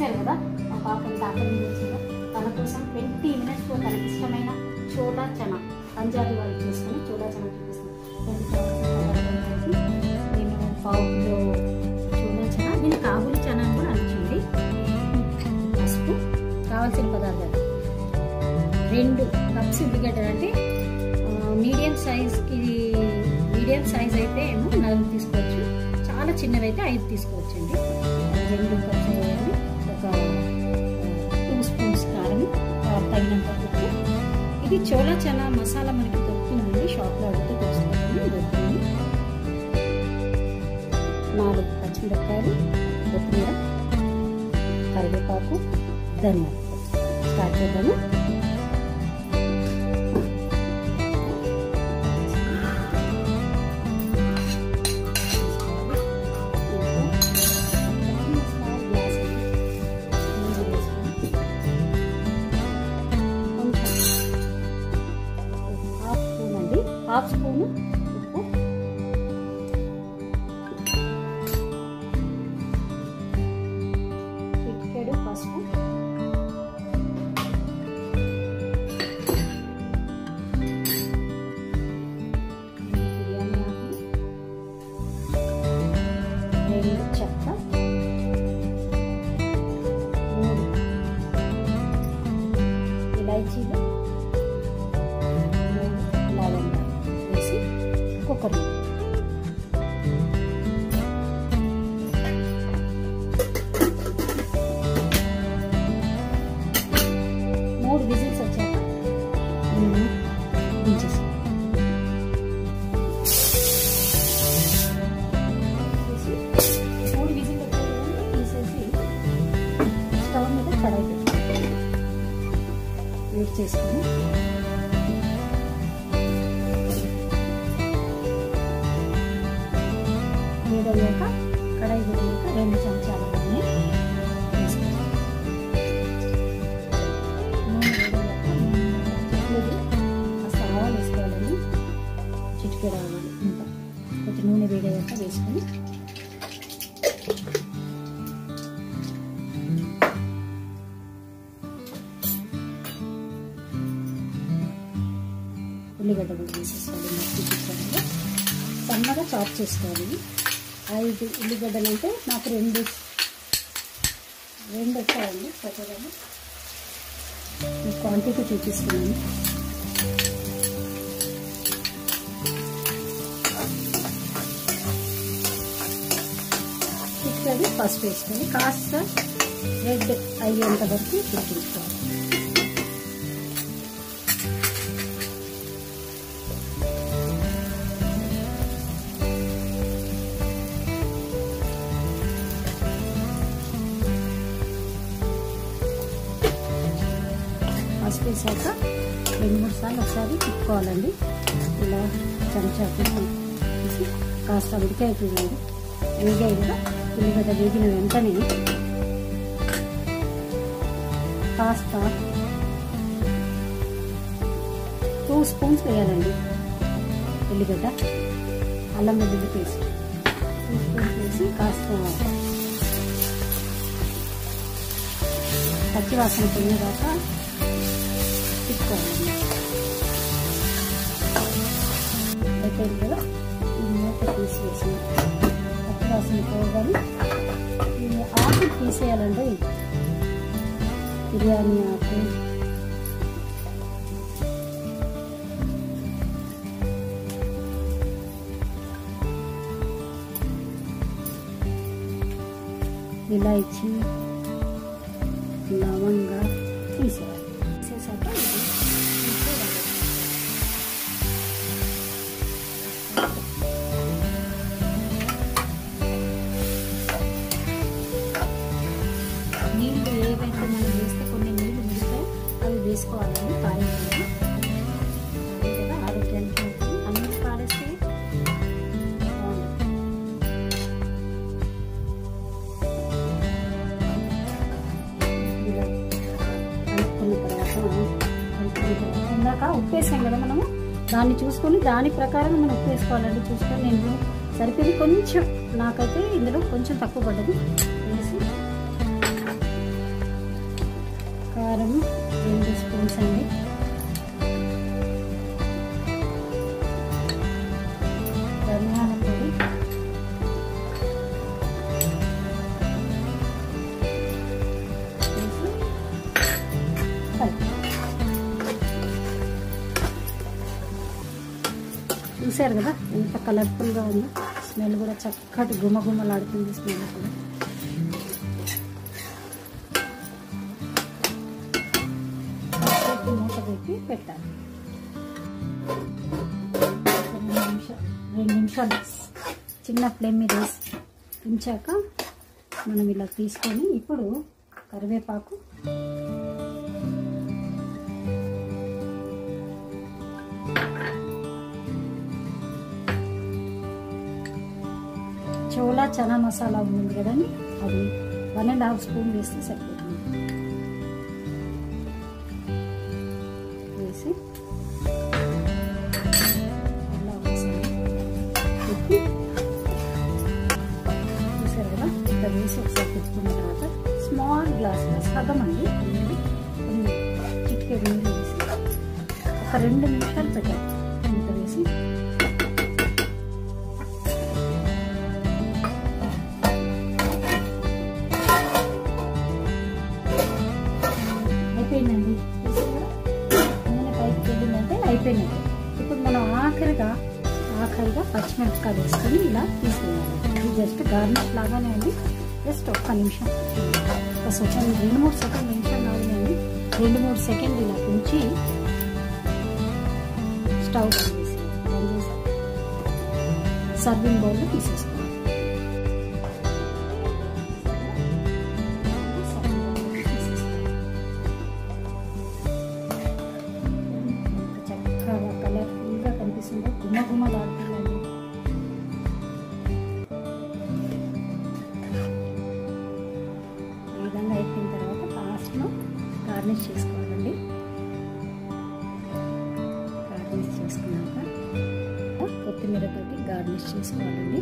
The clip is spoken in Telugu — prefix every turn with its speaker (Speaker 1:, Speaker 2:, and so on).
Speaker 1: చూశారు కదా మా పాప ఎంత ఆకలి వచ్చిందో. తన కోసం 20 minutesలో తనకి ఇష్టమైన చోలా చనా పంజాబీ వాళ్ళు చేసుకుని చోలా చనా చూపిస్తాను. నేను పావులో చోలా చనా, దీన్ని కాబూలి చనా కూడా అనొచ్చండి. పసుపు, కావాల్సిన పదార్థాలు 2 కప్స్ ఉల్లిగడ్డలు, అంటే మీడియం సైజ్ అయితే ఏమో 4 తీసుకోవచ్చు, చాలా చిన్నవైతే 5 తీసుకోవచ్చండి. 2 కప్స్ వేయాలి. ఒక 2 స్పూన్స్ కారం, తగినంత ఉప్పు. ఇది చోలా చనా మసాలా మనకి దొరుకుతుందండి, షాప్లో అడిగితే దొరుకుతుంది. 4 పచ్చిమిరపకాయలు, కొత్తిమీర, కరివేపాకు, ధనియాలు. స్టార్ట్ చేద్దాము. హాఫ్ స్పూన్ ఉప్పు, చిటికెడు పసుపు, బిర్యానీ ఆకు, 2 చెక్క, 3 ఇలాచీలు, 3 లవంగాలు వేసి కుక్కర్లో 3 విజిల్స్ వచ్చాక దించేసి 3 విజిల్ వచ్చాక తీసేసి స్టవ్ మీద కడాయి వేడి చేసుకొని వేడయ్యాక కడాయి వేడయ్యాక 2 చెంచాల నూనె వేసుకోవాలి. నూనె వేడయ్యాక కాస్త ఆవాలు వేసుకోవాలండి, చిటికెడు ఆవాలు. ఇంకా కొంచెం నూనె వేడయ్యాక వేసుకొని ఉల్లిగడ్డ కూడా వేసేసుకోవాలి. మట్టి సన్నగా చాప్ చేసుకోవాలి. 5 ఉల్లిగడ్డలు అంటే నాకు 2 వచ్చాయండి. చక్కగా ఈ క్వాంటిటీ చూపిస్తున్నాను. చిటికెడు పసుపు వేసుకొని కాస్త రెడ్ అయ్యేంత వరకు ఉడికించుకోవాలి. పసుపు వేసాక 2-3 సార్లు ఒకసారి తిప్పుకోవాలండి. ఇలా చెంచా తీసి కాస్త ఉడికాయి చూడండి, వేగాయి కూడా. ఉల్లిగడ్డ వేగిన వెంటనే కాస్త 2 స్పూన్స్ వేయాలండి ఉల్లిగడ్డ. అల్లం వెల్లుల్లి పేస్ట్ 2 స్పూన్స్ వేసి కాస్త పచ్చివాసన పోయేదాకా తిప్పుకోవాలండి. అయిపోయింది కదా, ఈ మూత తీసివేసి పచ్చివాసన పోగానే ఈ ఆకు తీసేయాలండి. బిర్యానీ ఆకు, ఇలాచి, లవంగా తీసేయాలి. తీసేసాక నీళ్ళు ఏవైతే మనం వేస్తే కొన్ని నీళ్ళు మిగులుతాయి అవి వేసుకోవాలని. కారం కదా ఆరోగ్యానికి అన్ని పాడేస్తే ఇందాక ఉప్పు వేసాం కదా మనము, దాన్ని చూసుకొని దాని ప్రకారం మనం ఉప్పు వేసుకోవాలండి. చూసుకొని నేను సరిపోయింది కొంచెం, నాకైతే ఇందులో కొంచెం తక్కువ పడ్డది వేసి కారం 2 స్పూన్స్ అండి, ధనియాల పొడి చూసారు కదా ఎంత కలర్ఫుల్గా ఉందో. స్మెల్ కూడా చక్కటి గుమగుమలాడుతుంది. స్మెల్ కూడా మూత పెట్టి పెట్టాలి. 2 నిమిషాలు చిన్న ఫ్లేమ్ మీద వేసి ఉంచాక మనం ఇలా తీసుకొని ఇప్పుడు కరివేపాకు, చోలా చనా మసాలా ఉంది కదండి, అది 1.5 స్పూన్ వేస్తే సరిపోతుంది. వేసి అలా ఒకసారి తిప్పి చూసారు కదా, ఇక్కడ వేసి ఒకసారి తిప్పుకున్న తర్వాత స్మాల్ గ్లాసులో సగం అండి చిటికెడు నీళ్ళు వేసి ఒక 2 నిమిషాలు పెట్టాలి. ఇంత వేసి అయిపోయిందండి. నూనె పైకి వెళ్ళిందంటే అయిపోయినట్టు. ఇప్పుడు మనం ఆఖరిగా పచ్చిమిరపకాయలు వేసుకొని ఇలా తీసుకెళ్ళాలి. ఇది జస్ట్ గార్నిష్ లాగానే అండి. జస్ట్ 1 నిమిషం, 1 సెకండ్, 2-3 సెకండ్, నిమిషం కావాలండి. 2-3 సెకండ్లు ఇలా ఉంచి స్టవ్ బంద్ చేసి సర్వింగ్ బౌల్లో తీసేసుకోవాలి. చక్కగా కలర్ఫుల్గా కనిపిస్తుంది, గుమగుమలాడుతుందండి. ఈ విధంగా అయిపోయిన తర్వాత లాస్ట్లో గార్నిష్ చేసుకోవాలండి. గార్నిష్ చేసుకున్నాక కొత్తిమీరతోటి గార్నిష్ చేసుకోవాలండి.